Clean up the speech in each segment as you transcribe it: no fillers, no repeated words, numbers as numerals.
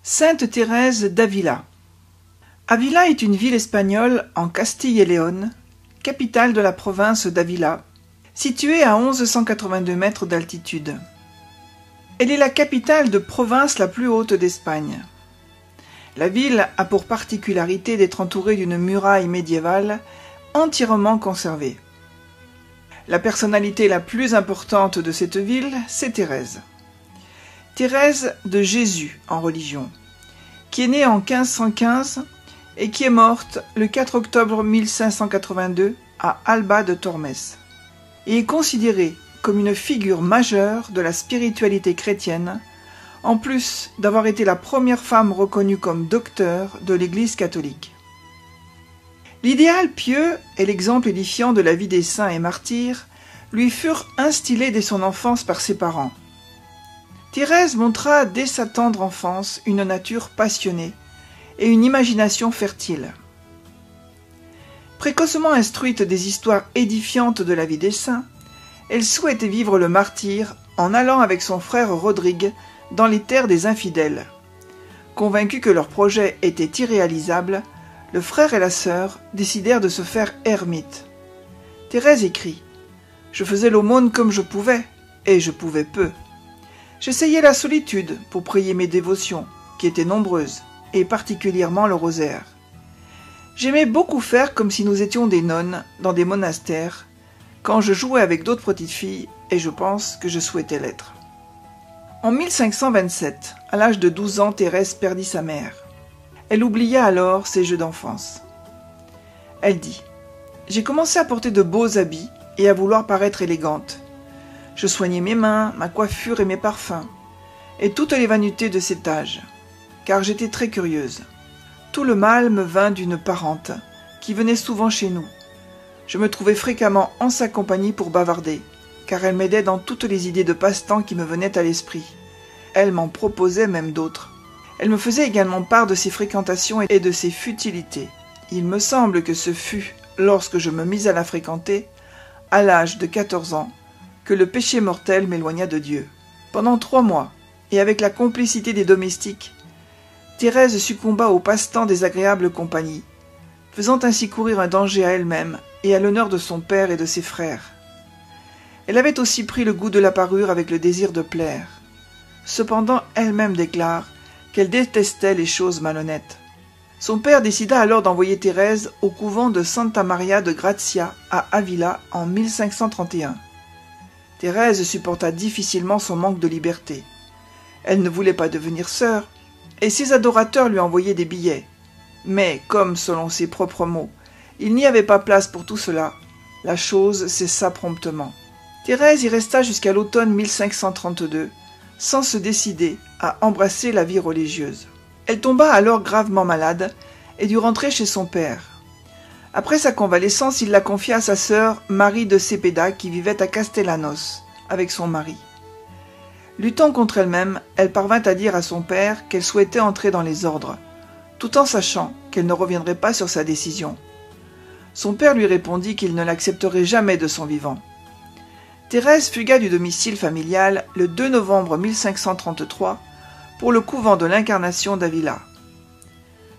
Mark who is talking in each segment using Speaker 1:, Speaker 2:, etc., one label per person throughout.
Speaker 1: Sainte Thérèse d'Avila. Avila est une ville espagnole en Castille et Léon, capitale de la province d'Avila, située à 1182 mètres d'altitude. Elle est la capitale de province la plus haute d'Espagne. La ville a pour particularité d'être entourée d'une muraille médiévale entièrement conservée. La personnalité la plus importante de cette ville, c'est Thérèse. Thérèse de Jésus en religion, qui est née en 1515 et qui est morte le 4 octobre 1582 à Alba de Tormes, et est considérée comme une figure majeure de la spiritualité chrétienne, en plus d'avoir été la première femme reconnue comme docteur de l'Église catholique. L'idéal pieux et l'exemple édifiant de la vie des saints et martyrs lui furent instillés dès son enfance par ses parents. Thérèse montra dès sa tendre enfance une nature passionnée et une imagination fertile. Précocement instruite des histoires édifiantes de la vie des saints, elle souhaitait vivre le martyre en allant avec son frère Rodrigue dans les terres des infidèles. Convaincus que leur projet était irréalisable, le frère et la sœur décidèrent de se faire ermites. Thérèse écrit « Je faisais l'aumône comme je pouvais, et je pouvais peu. J'essayais la solitude pour prier mes dévotions, qui étaient nombreuses, et particulièrement le rosaire. J'aimais beaucoup faire comme si nous étions des nonnes dans des monastères, quand je jouais avec d'autres petites filles, et je pense que je souhaitais l'être. » En 1527, à l'âge de 12 ans, Thérèse perdit sa mère. Elle oublia alors ses jeux d'enfance. Elle dit « J'ai commencé à porter de beaux habits et à vouloir paraître élégante. Je soignais mes mains, ma coiffure et mes parfums, et toutes les vanités de cet âge, car j'étais très curieuse. Tout le mal me vint d'une parente, qui venait souvent chez nous. Je me trouvais fréquemment en sa compagnie pour bavarder, car elle m'aidait dans toutes les idées de passe-temps qui me venaient à l'esprit. Elle m'en proposait même d'autres. Elle me faisait également part de ses fréquentations et de ses futilités. Il me semble que ce fut, lorsque je me mis à la fréquenter, à l'âge de 14 ans, que le péché mortel m'éloigna de Dieu. Pendant 3 mois, et avec la complicité des domestiques, Thérèse succomba au passe-temps des agréables compagnies, faisant ainsi courir un danger à elle-même et à l'honneur de son père et de ses frères. Elle avait aussi pris le goût de la parure avec le désir de plaire. Cependant, elle-même déclare qu'elle détestait les choses malhonnêtes. Son père décida alors d'envoyer Thérèse au couvent de Santa Maria de Grazia à Avila en 1531. Thérèse supporta difficilement son manque de liberté. Elle ne voulait pas devenir sœur, et ses adorateurs lui envoyaient des billets. Mais, comme, selon ses propres mots, il n'y avait pas place pour tout cela, la chose cessa promptement. Thérèse y resta jusqu'à l'automne 1532, sans se décider à embrasser la vie religieuse. Elle tomba alors gravement malade et dut rentrer chez son père. Après sa convalescence, il la confia à sa sœur Marie de Cepeda qui vivait à Castellanos avec son mari. Luttant contre elle-même, elle parvint à dire à son père qu'elle souhaitait entrer dans les ordres, tout en sachant qu'elle ne reviendrait pas sur sa décision. Son père lui répondit qu'il ne l'accepterait jamais de son vivant. Thérèse fugua du domicile familial le 2 novembre 1533 pour le couvent de l'Incarnation d'Avila.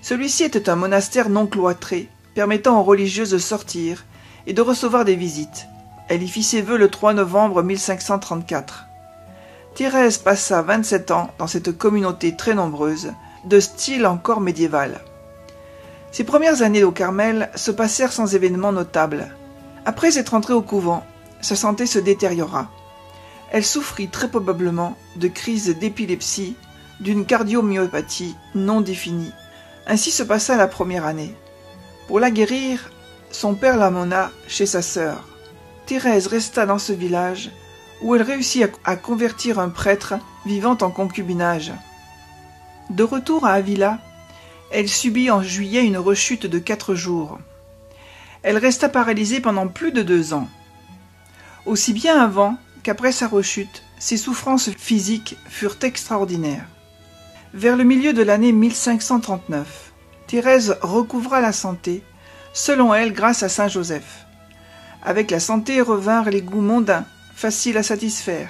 Speaker 1: Celui-ci était un monastère non cloîtré, permettant aux religieuses de sortir et de recevoir des visites. Elle y fit ses vœux le 3 novembre 1534. Thérèse passa 27 ans dans cette communauté très nombreuse, de style encore médiéval. Ses premières années au Carmel se passèrent sans événements notables. Après être entrée au couvent, sa santé se détériora. Elle souffrit très probablement de crises d'épilepsie, d'une cardiomyopathie non définie. Ainsi se passa la première année. Pour la guérir, son père l'amena chez sa sœur. Thérèse resta dans ce village où elle réussit à convertir un prêtre vivant en concubinage. De retour à Avila, elle subit en juillet une rechute de 4 jours. Elle resta paralysée pendant plus de 2 ans. Aussi bien avant qu'après sa rechute, ses souffrances physiques furent extraordinaires. Vers le milieu de l'année 1539, Thérèse recouvra la santé, selon elle grâce à saint Joseph. Avec la santé revinrent les goûts mondains, faciles à satisfaire,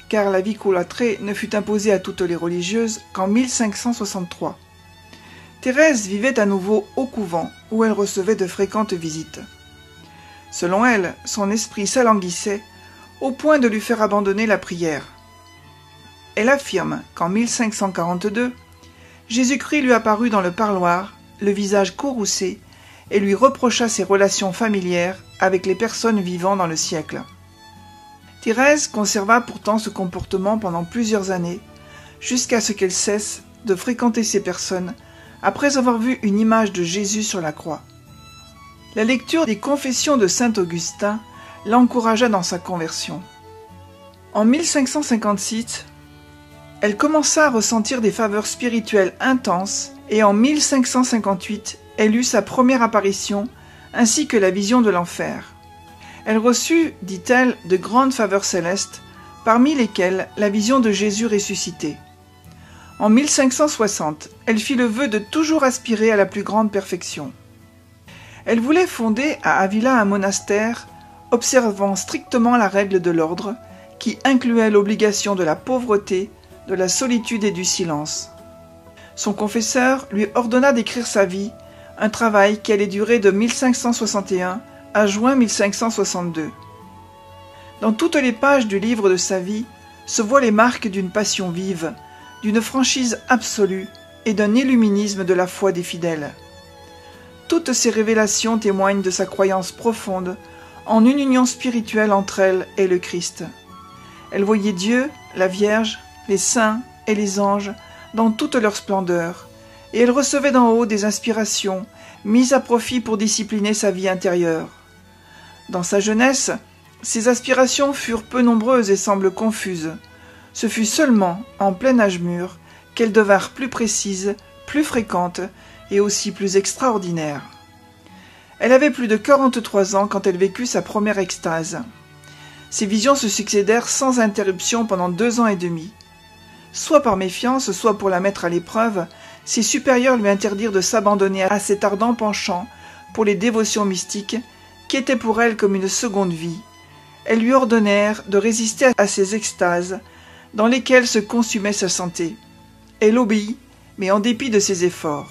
Speaker 1: car la vicolatrée ne fut imposée à toutes les religieuses qu'en 1563. Thérèse vivait à nouveau au couvent, où elle recevait de fréquentes visites. Selon elle, son esprit s'alanguissait au point de lui faire abandonner la prière. Elle affirme qu'en 1542, Jésus-Christ lui apparut dans le parloir, le visage courroucé, et lui reprocha ses relations familières avec les personnes vivant dans le siècle. Thérèse conserva pourtant ce comportement pendant plusieurs années, jusqu'à ce qu'elle cesse de fréquenter ces personnes après avoir vu une image de Jésus sur la croix. La lecture des Confessions de saint Augustin l'encouragea dans sa conversion. En 1556, elle commença à ressentir des faveurs spirituelles intenses et en 1558, elle eut sa première apparition ainsi que la vision de l'enfer. Elle reçut, dit-elle, de grandes faveurs célestes, parmi lesquelles la vision de Jésus ressuscité. En 1560, elle fit le vœu de toujours aspirer à la plus grande perfection. Elle voulait fonder à Avila un monastère observant strictement la règle de l'ordre, qui incluait l'obligation de la pauvreté, de la solitude et du silence. Son confesseur lui ordonna d'écrire sa vie, un travail qui allait durer de 1561 à juin 1562. Dans toutes les pages du livre de sa vie se voient les marques d'une passion vive, d'une franchise absolue et d'un illuminisme de la foi des fidèles. Toutes ces révélations témoignent de sa croyance profonde en une union spirituelle entre elle et le Christ. Elle voyait Dieu, la Vierge, les saints et les anges dans toute leur splendeur, et elle recevait d'en haut des inspirations mises à profit pour discipliner sa vie intérieure. Dans sa jeunesse, ses aspirations furent peu nombreuses et semblent confuses. Ce fut seulement en plein âge mûr qu'elles devinrent plus précises, plus fréquentes et aussi plus extraordinaires. Elle avait plus de 43 ans quand elle vécut sa première extase. Ces visions se succédèrent sans interruption pendant 2 ans et demi. Soit par méfiance, soit pour la mettre à l'épreuve, ses supérieurs lui interdirent de s'abandonner à cet ardent penchant pour les dévotions mystiques qui étaient pour elle comme une seconde vie. Elles lui ordonnèrent de résister à ces extases dans lesquelles se consumait sa santé. Elle obéit, mais en dépit de ses efforts.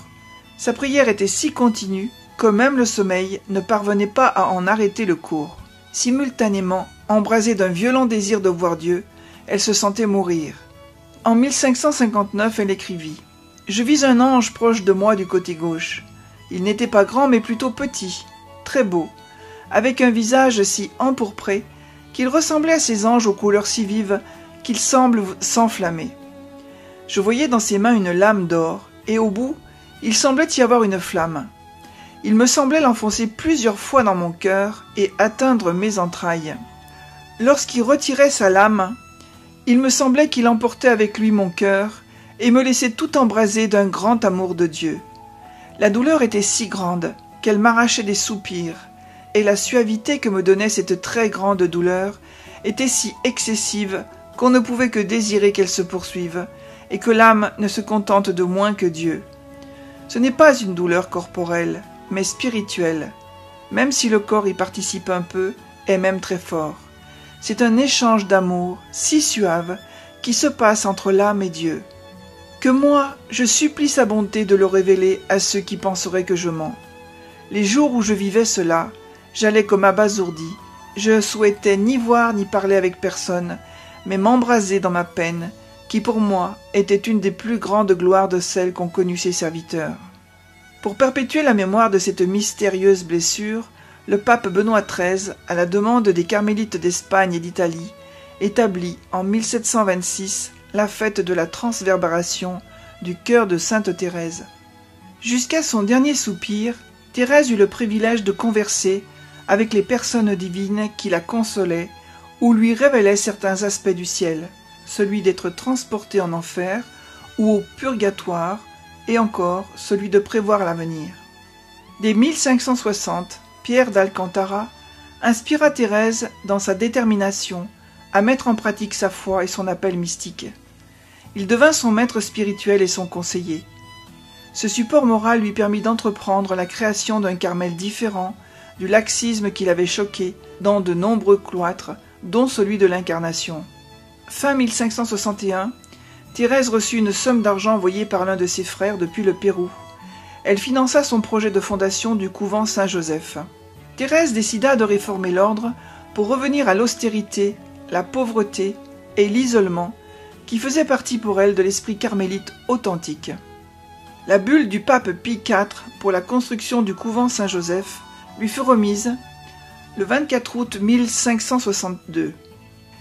Speaker 1: Sa prière était si continue que même le sommeil ne parvenait pas à en arrêter le cours. Simultanément, embrasée d'un violent désir de voir Dieu, elle se sentait mourir. En 1559, elle écrivit « Je vis un ange proche de moi du côté gauche. Il n'était pas grand mais plutôt petit, très beau, avec un visage si empourpré qu'il ressemblait à ces anges aux couleurs si vives qu'il semble s'enflammer. Je voyais dans ses mains une lame d'or, et au bout, il semblait y avoir une flamme. Il me semblait l'enfoncer plusieurs fois dans mon cœur et atteindre mes entrailles. Lorsqu'il retirait sa lame, il me semblait qu'il emportait avec lui mon cœur et me laissait tout embrasé d'un grand amour de Dieu. La douleur était si grande qu'elle m'arrachait des soupirs, et la suavité que me donnait cette très grande douleur était si excessive qu'on ne pouvait que désirer qu'elle se poursuive, et que l'âme ne se contente de moins que Dieu. Ce n'est pas une douleur corporelle, mais spirituelle, même si le corps y participe un peu, et même très fort. C'est un échange d'amour si suave qui se passe entre l'âme et Dieu. Que moi, je supplie sa bonté de le révéler à ceux qui penseraient que je mens. Les jours où je vivais cela, j'allais comme abasourdi. Je souhaitais ni voir ni parler avec personne, mais m'embraser dans ma peine, qui pour moi était une des plus grandes gloires de celles qu'ont connues ses serviteurs. Pour perpétuer la mémoire de cette mystérieuse blessure, le pape Benoît XIII, à la demande des carmélites d'Espagne et d'Italie, établit en 1726 la fête de la transverbération du cœur de Sainte Thérèse. Jusqu'à son dernier soupir, Thérèse eut le privilège de converser avec les personnes divines qui la consolaient ou lui révélaient certains aspects du ciel, celui d'être transportée en enfer ou au purgatoire, et encore celui de prévoir l'avenir. Dès 1560, Pierre d'Alcantara inspira Thérèse dans sa détermination à mettre en pratique sa foi et son appel mystique. Il devint son maître spirituel et son conseiller. Ce support moral lui permit d'entreprendre la création d'un Carmel différent du laxisme qui l'avait choqué dans de nombreux cloîtres, dont celui de l'Incarnation. fin 1561, Thérèse reçut une somme d'argent envoyée par l'un de ses frères depuis le Pérou. Elle finança son projet de fondation du couvent Saint-Joseph. Thérèse décida de réformer l'ordre pour revenir à l'austérité, la pauvreté et l'isolement qui faisaient partie pour elle de l'esprit carmélite authentique. La bulle du pape Pie IV pour la construction du couvent Saint-Joseph lui fut remise le 24 août 1562.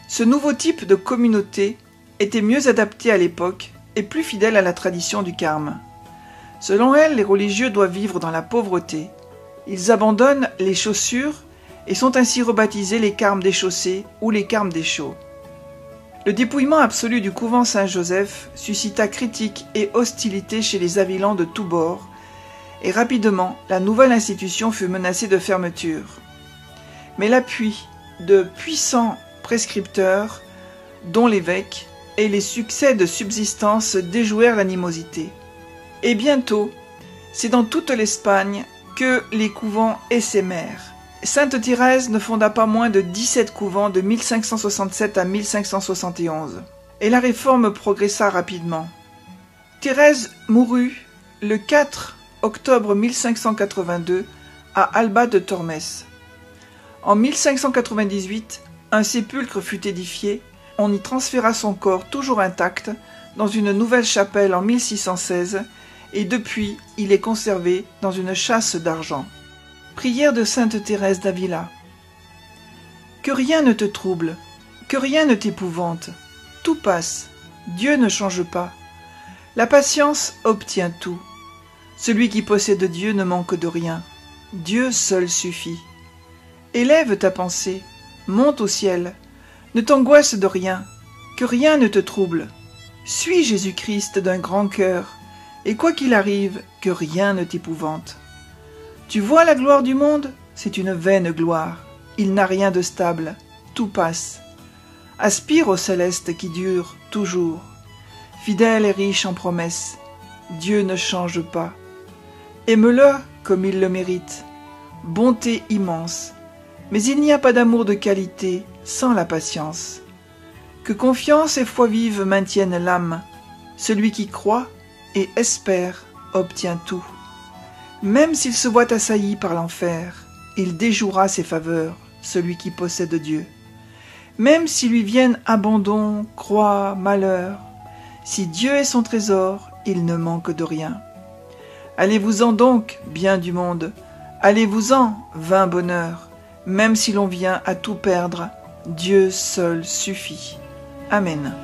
Speaker 1: Ce nouveau type de communauté était mieux adapté à l'époque et plus fidèle à la tradition du carme. Selon elle, les religieux doivent vivre dans la pauvreté. Ils abandonnent les chaussures et sont ainsi rebaptisés les carmes déchaussés ou les carmes déchaux. Le dépouillement absolu du couvent Saint-Joseph suscita critiques et hostilité chez les Avilans de tous bords, et rapidement, la nouvelle institution fut menacée de fermeture. Mais l'appui de puissants prescripteurs, dont l'évêque, et les succès de subsistance déjouèrent l'animosité. Et bientôt, c'est dans toute l'Espagne que les couvents essaimèrent. Sainte Thérèse ne fonda pas moins de 17 couvents de 1567 à 1571, et la réforme progressa rapidement. Thérèse mourut le 4 octobre 1582 à Alba de Tormes. En 1598, un sépulcre fut édifié, on y transféra son corps toujours intact dans une nouvelle chapelle en 1616, et depuis il est conservé dans une châsse d'argent. Prière de sainte Thérèse d'Avila. Que rien ne te trouble, que rien ne t'épouvante, tout passe, Dieu ne change pas. La patience obtient tout. Celui qui possède Dieu ne manque de rien. Dieu seul suffit. Élève ta pensée, monte au ciel, ne t'angoisse de rien, que rien ne te trouble. Suis Jésus-Christ d'un grand cœur, et quoi qu'il arrive, que rien ne t'épouvante. Tu vois la gloire du monde? C'est une vaine gloire. Il n'a rien de stable, tout passe. Aspire au céleste qui dure toujours. Fidèle et riche en promesses, Dieu ne change pas. Aime-le comme il le mérite. Bonté immense. Mais il n'y a pas d'amour de qualité sans la patience. Que confiance et foi vive maintiennent l'âme. Celui qui croit et espère obtient tout. Même s'il se voit assailli par l'enfer, il déjouera ses faveurs, celui qui possède Dieu. Même s'il lui viennent abandon, croix, malheur, si Dieu est son trésor, il ne manque de rien. Allez-vous-en donc, bien du monde, allez-vous-en, vain bonheur, même si l'on vient à tout perdre, Dieu seul suffit. Amen.